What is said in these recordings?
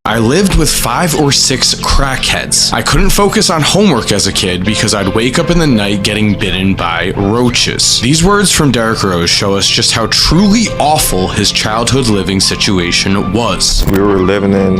I lived with 5 or 6 crackheads. I couldn't focus on homework as a kid because I'd wake up in the night getting bitten by roaches. These words from Derrick Rose show us just how truly awful his childhood living situation was. We were living in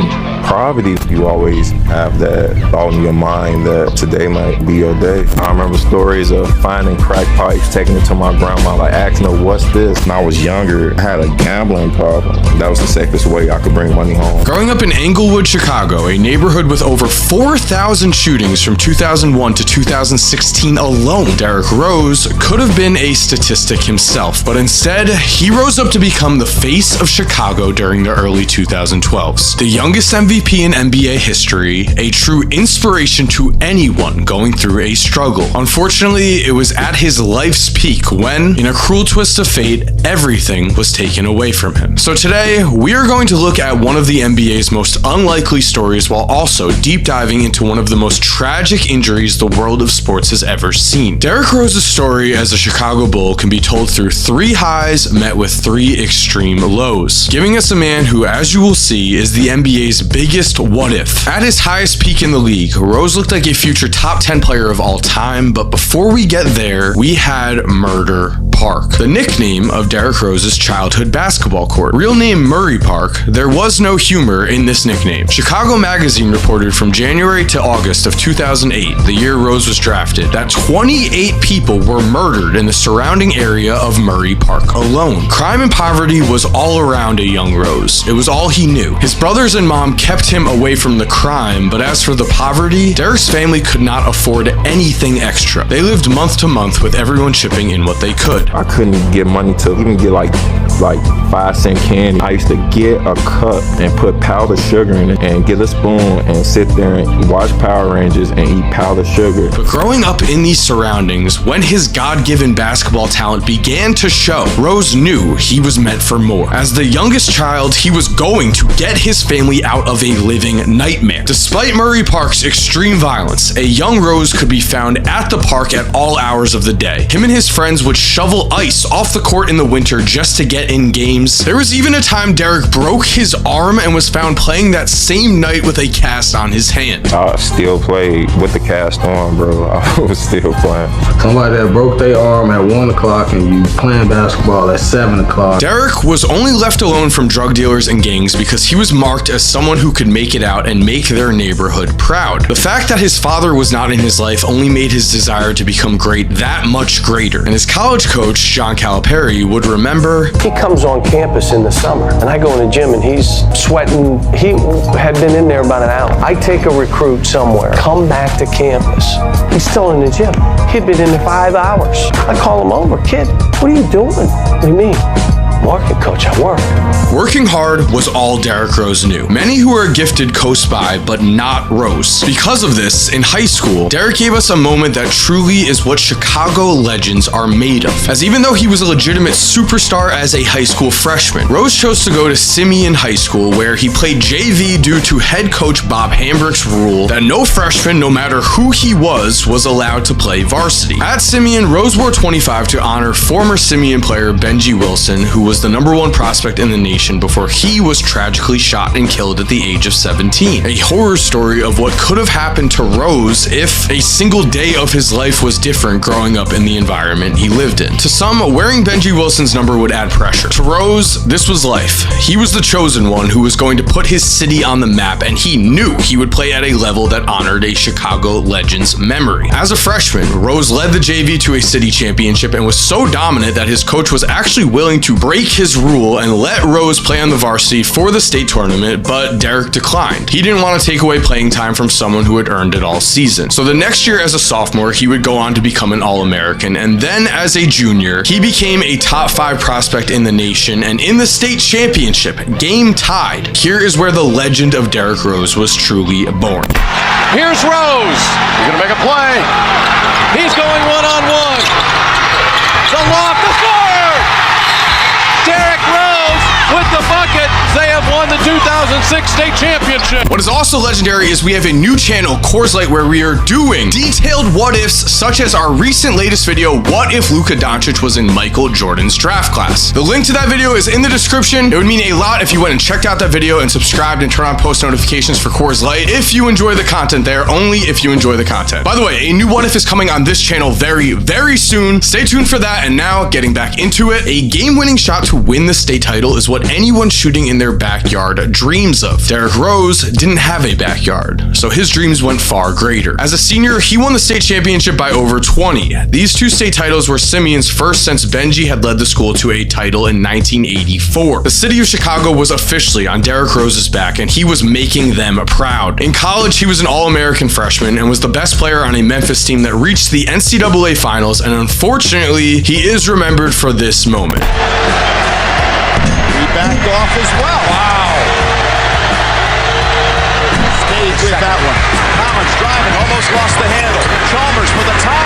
poverty. You always have that thought in your mind that today might be your day. I remember stories of finding crack pipes, taking it to my grandma, like asking her, what's this? When I was younger, I had a gambling problem. That was the safest way I could bring money home. Growing up in Englewood, Chicago, a neighborhood with over 4,000 shootings from 2001 to 2016 alone, Derrick Rose could have been a statistic himself, but instead, he rose up to become the face of Chicago during the early 2012s. The youngest MVP in NBA history, a true inspiration to anyone going through a struggle. Unfortunately, it was at his life's peak when, in a cruel twist of fate, everything was taken away from him. So today, we are going to look at one of the NBA's most unlikely stories while also deep diving into one of the most tragic injuries the world of sports has ever seen. Derrick Rose's story as a Chicago Bull can be told through 3 highs met with 3 extreme lows, giving us a man who, as you will see, is the NBA's biggest what if. At his highest peak in the league, Rose looked like a future top 10 player of all time, but before we get there, we had Murder Park, the nickname of Derrick Rose's childhood basketball court. Real name Murray Park, there was no humor in this nickname. Chicago Magazine reported from January to August of 2008, the year Rose was drafted, that 28 people were murdered in the surrounding area of Murray Park alone. Crime and poverty was all around a young Rose. It was all he knew. His brothers and mom kept him away from the crime, but as for the poverty, Derrick's family could not afford anything extra. They lived month to month with everyone chipping in what they could. I couldn't get money to even get like 5-cent candy. I used to get a cup and put powdered sugar in it and get a spoon and sit there and watch Power Rangers and eat powdered sugar. But growing up in these surroundings, when his God-given basketball talent began to show, Rose knew he was meant for more. As the youngest child, he was going to get his family out of a living nightmare. Despite Murray Park's extreme violence, a young Rose could be found at the park at all hours of the day. Him and his friends would shovel ice off the court in the winter just to get in games. There was even a time Derrick broke his arm and was found playing that same night with a cast on his hand. I still played with the cast on, bro. I was still playing. Somebody that broke their arm at 1 o'clock and you playing basketball at 7 o'clock. Derrick was only left alone from drug dealers and gangs because he was marked as someone who could make it out and make their neighborhood proud. The fact that his father was not in his life only made his desire to become great that much greater. And his college coach, John Calipari, would remember, he comes on campus in the summer and I go in the gym and he's sweating. He had been in there about an hour. I take a recruit somewhere, come back to campus. He's still in the gym. He'd been in there 5 hours. I call him over, kid, what are you doing? What do you mean? Market coach at work. Working hard was all Derrick Rose knew. Many who are gifted coast by, but not Rose. Because of this, in high school, Derrick gave us a moment that truly is what Chicago legends are made of. As even though he was a legitimate superstar as a high school freshman, Rose chose to go to Simeon High School, where he played JV due to head coach Bob Hambrick's rule that no freshman, no matter who he was allowed to play varsity. At Simeon, Rose wore 25 to honor former Simeon player Benji Wilson, who was the #1 prospect in the nation before he was tragically shot and killed at the age of 17. A horror story of what could have happened to Rose if a single day of his life was different growing up in the environment he lived in. To some, wearing Benji Wilson's number would add pressure. To Rose, this was life. He was the chosen one who was going to put his city on the map, and he knew he would play at a level that honored a Chicago legend's memory. As a freshman, Rose led the JV to a city championship and was so dominant that his coach was actually willing to break his rule and let Rose play on the varsity for the state tournament, but Derrick declined. He didn't want to take away playing time from someone who had earned it all season. So the next year as a sophomore, he would go on to become an All-American, and then as a junior, he became a top 5 prospect in the nation, and in the state championship, game tied. Here is where the legend of Derrick Rose was truly born. Here's Rose. He's going to make a play. He's going one-on-one. The lob, the score! Derrick Rose with the bucket. they have won the 2006 state championship. What is also legendary is we have a new channel, Coors Light, where we are doing detailed what-ifs, such as our recent latest video, What If Luka Doncic Was in Michael Jordan's Draft Class? The link to that video is in the description. It would mean a lot if you went and checked out that video and subscribed and turned on post notifications for Coors Light if you enjoy the content there, only if you enjoy the content. By the way, a new what if is coming on this channel very, very soon. Stay tuned for that. And now, getting back into it, a game-winning shot to win the state title is what anyone shooting in their backyard dreams of. Derrick Rose didn't have a backyard, so his dreams went far greater. As a senior, he won the state championship by over 20. These two state titles were Simeon's first since Benji had led the school to a title in 1984. The city of Chicago was officially on Derrick Rose's back, and he was making them proud. In college, he was an All-American freshman and was the best player on a Memphis team that reached the NCAA Finals, and unfortunately, he is remembered for this moment. He backed off as well. Wow. Stayed with that one. Collins driving, almost lost the handle. Chalmers for the tie.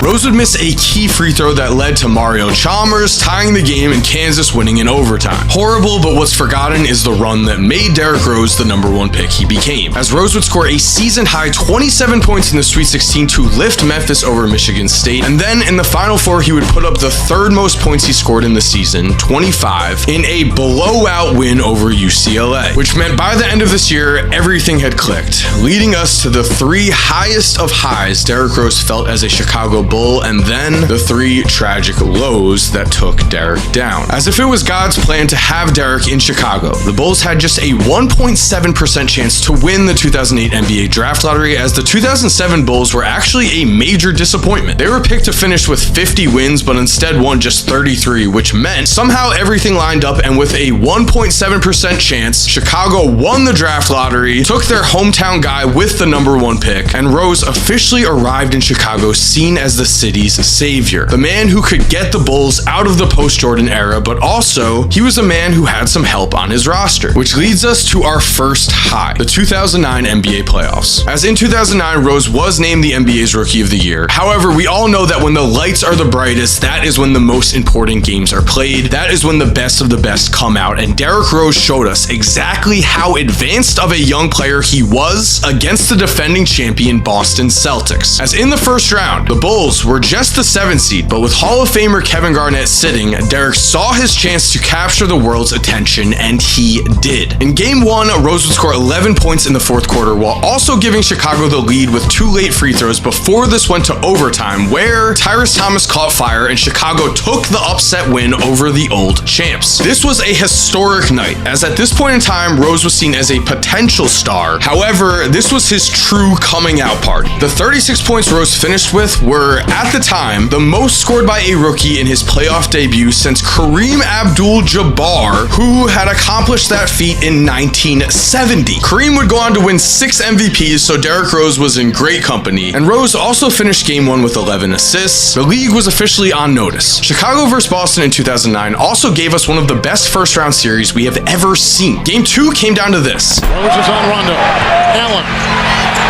Rose would miss a key free throw that led to Mario Chalmers tying the game and Kansas winning in overtime. Horrible, but what's forgotten is the run that made Derrick Rose the #1 pick he became, as Rose would score a season-high 27 points in the Sweet 16 to lift Memphis over Michigan State, and then in the Final Four he would put up the third most points he scored in the season, 25, in a blowout win over UCLA, which meant by the end of this year, everything had clicked, leading us to the three highest of highs Derrick Rose felt as a Chicago Bull, and then the three tragic lows that took Derrick down. As if it was God's plan to have Derrick in Chicago, the Bulls had just a 1.7% chance to win the 2008 NBA draft lottery, as the 2007 Bulls were actually a major disappointment. They were picked to finish with 50 wins, but instead won just 33, which meant somehow everything lined up, and with a 1.7% chance, Chicago won the draft lottery, took their hometown guy with the #1 pick, and Rose officially arrived in Chicago seen as the city's savior. The man who could get the Bulls out of the post-Jordan era, but also, he was a man who had some help on his roster. Which leads us to our first high, the 2009 NBA playoffs. As in 2009, Rose was named the NBA's Rookie of the Year. However, we all know that when the lights are the brightest, that is when the most important games are played. That is when the best of the best come out, and Derrick Rose showed us exactly how advanced of a young player he was against the defending champion Boston Celtics. As in the first round, the Bulls were just the 7th seed, but with Hall of Famer Kevin Garnett sitting, Derrick saw his chance to capture the world's attention, and he did. In Game 1, Rose would score 11 points in the fourth quarter, while also giving Chicago the lead with 2 late free throws before this went to overtime, where Tyrese Thomas caught fire and Chicago took the upset win over the old champs. This was a historic night, as at this point in time, Rose was seen as a potential star. However, this was his true coming out party. The 36 points Rose finished with were, at the time, the most scored by a rookie in his playoff debut since Kareem Abdul-Jabbar, who had accomplished that feat in 1970. Kareem would go on to win 6 MVPs, so Derrick Rose was in great company, and Rose also finished Game 1 with 11 assists. The league was officially on notice. Chicago vs. Boston in 2009 also gave us one of the best first-round series we have ever seen. Game 2 came down to this. Rose is on Rondo. Allen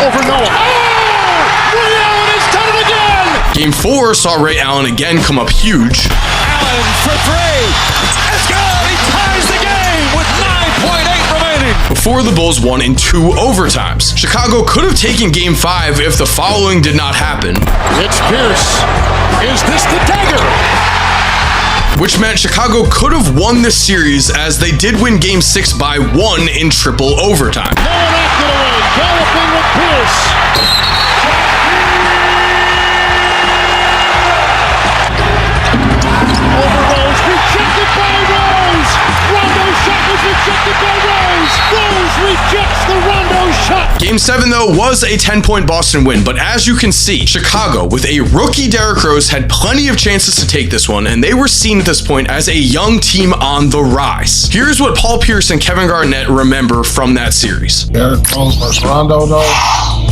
over Noah. Game 4 saw Ray Allen again come up huge. Allen for 3. It's good. He ties the game with 9.8 remaining. Before the Bulls won in 2 overtimes. Chicago could have taken Game 5 if the following did not happen. It's Pierce. Is this the dagger? Which meant Chicago could have won this series, as they did win Game 6 by 1 in triple overtime. No one acted away. Galloping with Pierce. Game 7, though, was a 10-point Boston win, but as you can see, Chicago, with a rookie Derrick Rose, had plenty of chances to take this one, and they were seen at this point as a young team on the rise. Here's what Paul Pierce and Kevin Garnett remember from that series. Derrick Rose versus Rondo, though.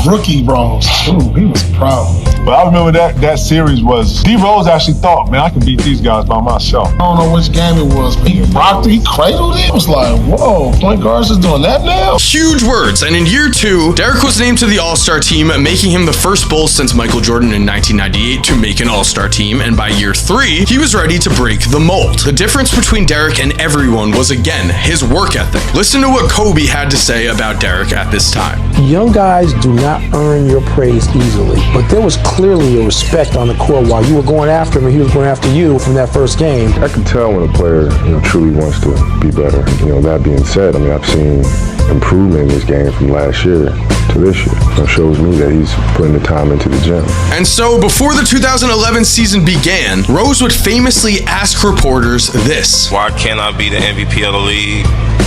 Rookie Rose. Ooh, he was proud. But I remember that series was, D Rose actually thought, man, I can beat these guys by myself. I don't know which game it was, but he rocked it, he cradled it. It was like, whoa, point guards is doing that now? Huge words, and in year 2, Derrick was named to the All-Star team, making him the first Bull since Michael Jordan in 1998 to make an All-Star team, and by year 3, he was ready to break the mold. The difference between Derrick and everyone was, again, his work ethic. Listen to what Kobe had to say about Derrick at this time. Young guys do not earn your praise easily, but there was clearly a respect on the court while you were going after him and he was going after you from that first game. I can tell when a player, truly wants to be better. That being said, I've seen improvement in this game from last year to this year. It shows me that he's putting the time into the gym. And so, before the 2011 season began, Rose would famously ask reporters this. Why can't I be the MVP of the league?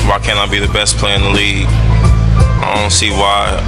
Why can't I be the best player in the league? I don't see why.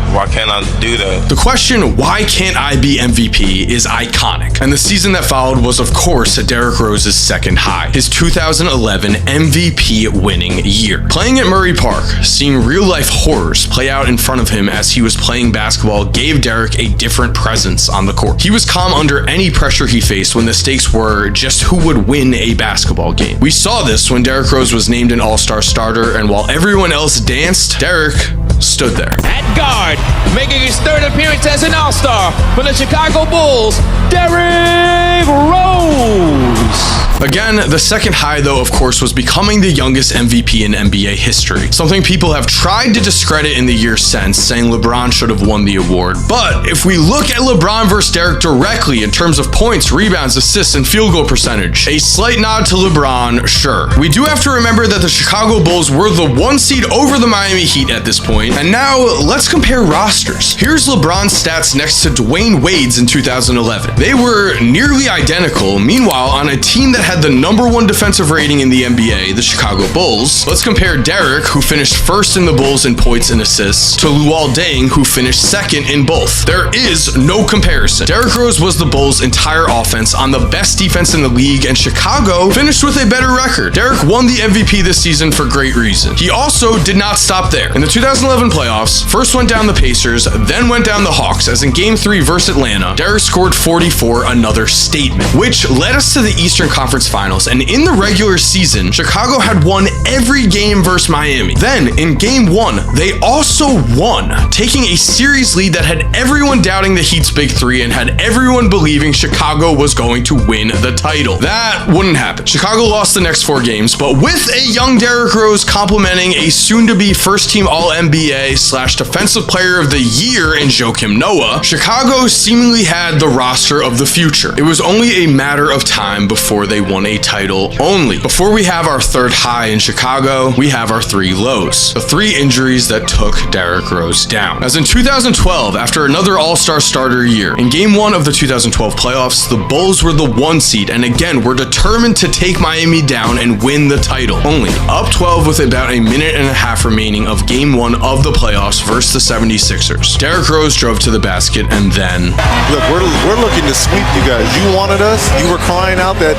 Why can't I do that? The question, why can't I be MVP, is iconic. And the season that followed was, of course, Derrick Rose's second high, his 2011 MVP winning year. Playing at Murray Park, seeing real-life horrors play out in front of him as he was playing basketball gave Derrick a different presence on the court. He was calm under any pressure he faced when the stakes were just who would win a basketball game. We saw this when Derrick Rose was named an All-Star starter, and while everyone else danced, Derrick stood there. At guard, making his third appearance as an All-Star for the Chicago Bulls, Derrick Rose. Again, the second high, though, of course, was becoming the youngest MVP in NBA history. Something people have tried to discredit in the years since, saying LeBron should have won the award. But if we look at LeBron versus Derrick directly in terms of points, rebounds, assists, and field goal percentage, a slight nod to LeBron, sure. We do have to remember that the Chicago Bulls were the 1 seed over the Miami Heat at this point. And now, let's compare rosters. Here's LeBron's stats next to Dwayne Wade's in 2011. They were nearly identical. Meanwhile, on a team that had the #1 defensive rating in the NBA, the Chicago Bulls, let's compare Derrick, who finished first in the Bulls in points and assists, to Luol Deng, who finished second in both. There is no comparison. Derrick Rose was the Bulls' entire offense on the best defense in the league, and Chicago finished with a better record. Derrick won the MVP this season for great reason. He also did not stop there. In the 2011 playoffs, first went down the Pacers, then went down the Hawks, as in Game 3 versus Atlanta, Derrick scored 44, another statement, which led us to the Eastern Conference Finals, and in the regular season, Chicago had won every game versus Miami. Then, in Game 1, they also won, taking a series lead that had everyone doubting the Heat's big three and had everyone believing Chicago was going to win the title. That wouldn't happen. Chicago lost the next 4 games, but with a young Derrick Rose complimenting a soon-to-be first-team All-NBA / Defensive Player of the Year in Joakim Noah, Chicago seemingly had the roster of the future. It was only a matter of time before they won a title only. Before we have our third high in Chicago, we have our 3 lows. The 3 injuries that took Derrick Rose down. As in 2012, after another All-Star starter year, in Game 1 of the 2012 playoffs, the Bulls were the 1 seed and again were determined to take Miami down and win the title. Only up 12 with about a minute and a half remaining of Game 1 of the playoffs versus the 76ers. Derrick Rose drove to the basket and then... Look, we're looking to sweep you guys. You wanted us. You were crying out that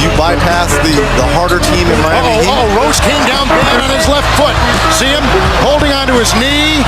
you bypassed the harder team in Miami Heat. Rose came down bad on his left foot. See him holding onto his knee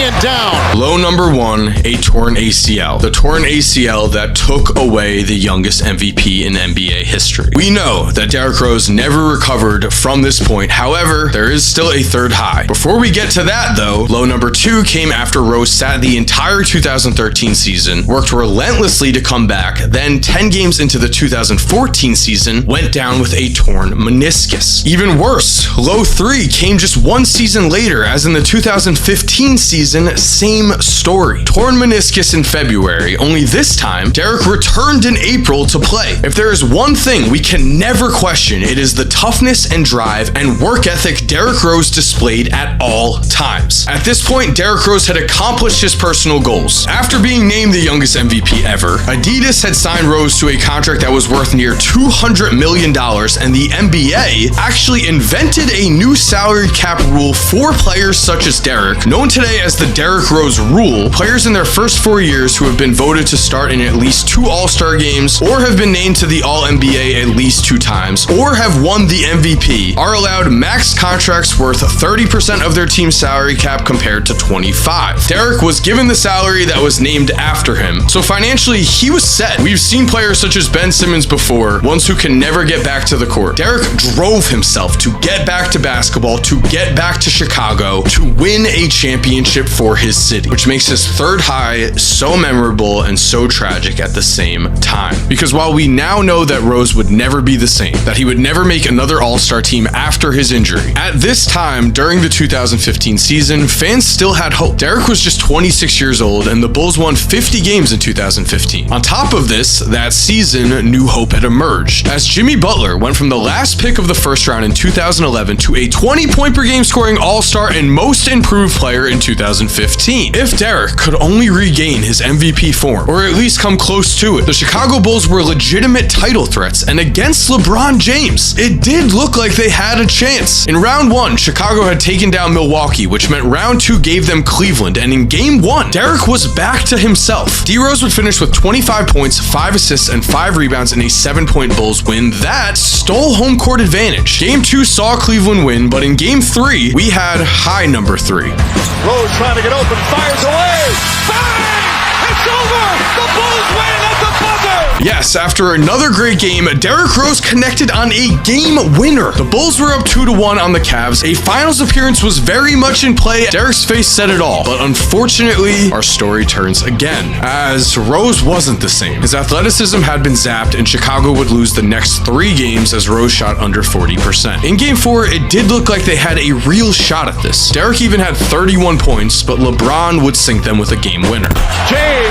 and down. Low number 1, a torn ACL. The torn ACL that took away the youngest MVP in NBA history. We know that Derrick Rose never recovered from this point. However, there is still a third high. Before we get to that, though, low number 2 came after Rose sat the entire 2013 season, worked relentlessly to come back, then 10 games into the 2014 season, went down with a torn meniscus. Even worse, low 3 came just 1 season later, as in the 2015 season, same story. Torn meniscus in February, only this time, Derrick returned in April to play. If there is one thing we can never question, it is the toughness and drive and work ethic Derrick Rose displayed at all times. At this point, Derrick Rose had accomplished his personal goals. After being named the youngest MVP ever, Adidas had signed Rose to a contract that was worth near $200 million, and the NBA actually invented a new salary cap rule for players such as Derrick Derrick, known today as the Derrick Rose rule, players in their first 4 years who have been voted to start in at least 2 All-Star games, or have been named to the All-NBA at least 2 times, or have won the MVP, are allowed max contracts worth 30% of their team's salary cap compared to 25. Derrick was given the salary that was named after him, so financially he was set. We've seen players such as Ben Simmons before, ones who can never get back to the court. Derrick drove himself to get back to basketball, to get back to Chicago, to win a championship for his city, which makes his third high so memorable and so tragic at the same time. Because while we now know that Rose would never be the same, that he would never make another All-Star team after his injury, at this time during the 2015 season, fans still had hope. Derrick was just 26 years old and the Bulls won 50 games in 2015. On top of this, that season, new hope had emerged, as Jimmy Butler went from the last pick of the first round in 2011 to a 20-point per game scoring All-Star and most improved player in 2015. If Derrick could only regain his MVP form, or at least come close to it, the Chicago Bulls were legitimate title threats, and against LeBron James, it did look like they had a chance. In round 1, Chicago had taken down Milwaukee, which meant round 2 gave them Cleveland, and in game 1, Derrick was back to himself. D Rose would finish with 25 points, 5 assists, and 5 rebounds in a 7-point Bulls win that stole home court advantage. Game 2 saw Cleveland win, but in game 3, we had high number 3. Rose trying to get open, fires away. Bang! It's over! The Bulls win at the buzzer! Yes, after another great game, Derrick Rose connected on a game winner. The Bulls were up 2-1 on the Cavs. A finals appearance was very much in play. Derrick's face said it all, but unfortunately, our story turns again, as Rose wasn't the same. His athleticism had been zapped, and Chicago would lose the next 3 games as Rose shot under 40%. In game 4, it did look like they had a real shot at this. Derrick even had 31 points, but LeBron would sink them with a game winner. James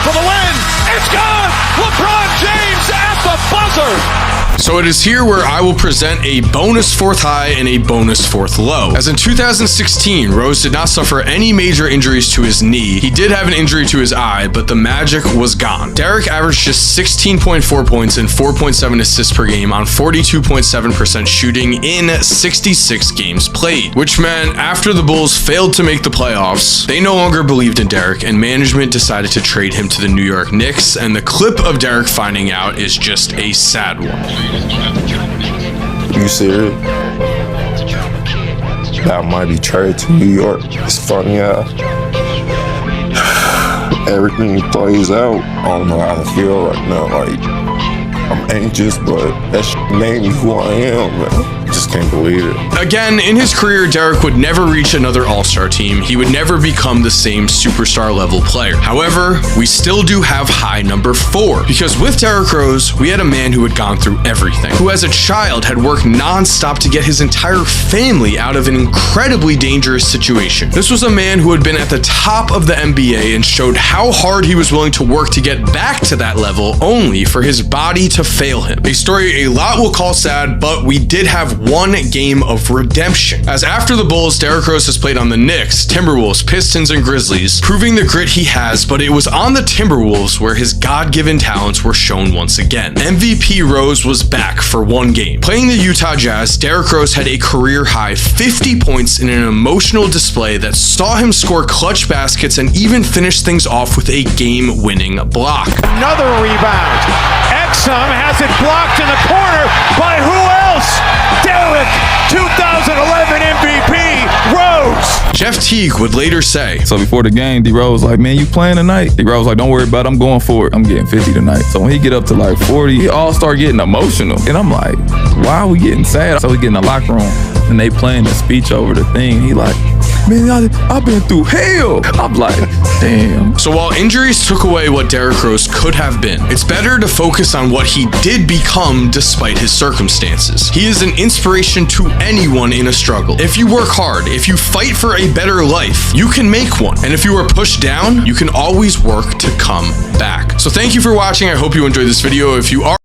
for the win. It's gone. LeBron James at the buzzer. So it is here where I will present a bonus 4th high and a bonus 4th low. As in 2016, Rose did not suffer any major injuries to his knee. He did have an injury to his eye, but the magic was gone. Derrick averaged just 16.4 points and 4.7 assists per game on 42.7% shooting in 66 games played, which meant after the Bulls failed to make the playoffs, they no longer believed in Derrick, and management decided to trade him to the New York Knicks, and the clip of Derrick finding out is just a sad one. You serious? That might be traded to New York. It's funny how everything plays out. I don't know how to feel right now. Like, I'm anxious, but that shit made me who I am, man. Just can't believe it. Again, in his career, Derrick would never reach another All-Star team. He would never become the same superstar level player. However, we still do have high number 4, because with Derrick Rose, we had a man who had gone through everything, who as a child had worked non-stop to get his entire family out of an incredibly dangerous situation. This was a man who had been at the top of the NBA and showed how hard he was willing to work to get back to that level, only for his body to fail him. A story a lot will call sad, but we did have one game of redemption, as after the Bulls, Derrick Rose has played on the Knicks, Timberwolves, Pistons, and Grizzlies, proving the grit he has, but it was on the Timberwolves where his God-given talents were shown once again. MVP Rose was back for 1 game. Playing the Utah Jazz, Derrick Rose had a career-high 50 points in an emotional display that saw him score clutch baskets and even finish things off with a game-winning block. Another rebound. Exum has it blocked in the corner by who else? Derrick, 2011 MVP, Rose. Jeff Teague would later say, so before the game, D Rose like, man, you playing tonight? D Rose like, don't worry about it, I'm going for it. I'm getting 50 tonight. So when he get up to like 40, he all start getting emotional. And I'm like, why are we getting sad? So we get in the locker room and they playing the speech over the thing. He like, man, I've been through hell. I'm like, damn. So while injuries took away what Derrick Rose could have been, it's better to focus on what he did become despite his circumstances. He is an inspiration to anyone in a struggle. If you work hard, if you fight for a better life, you can make one. And if you are pushed down, you can always work to come back. So thank you for watching. I hope you enjoyed this video. If you are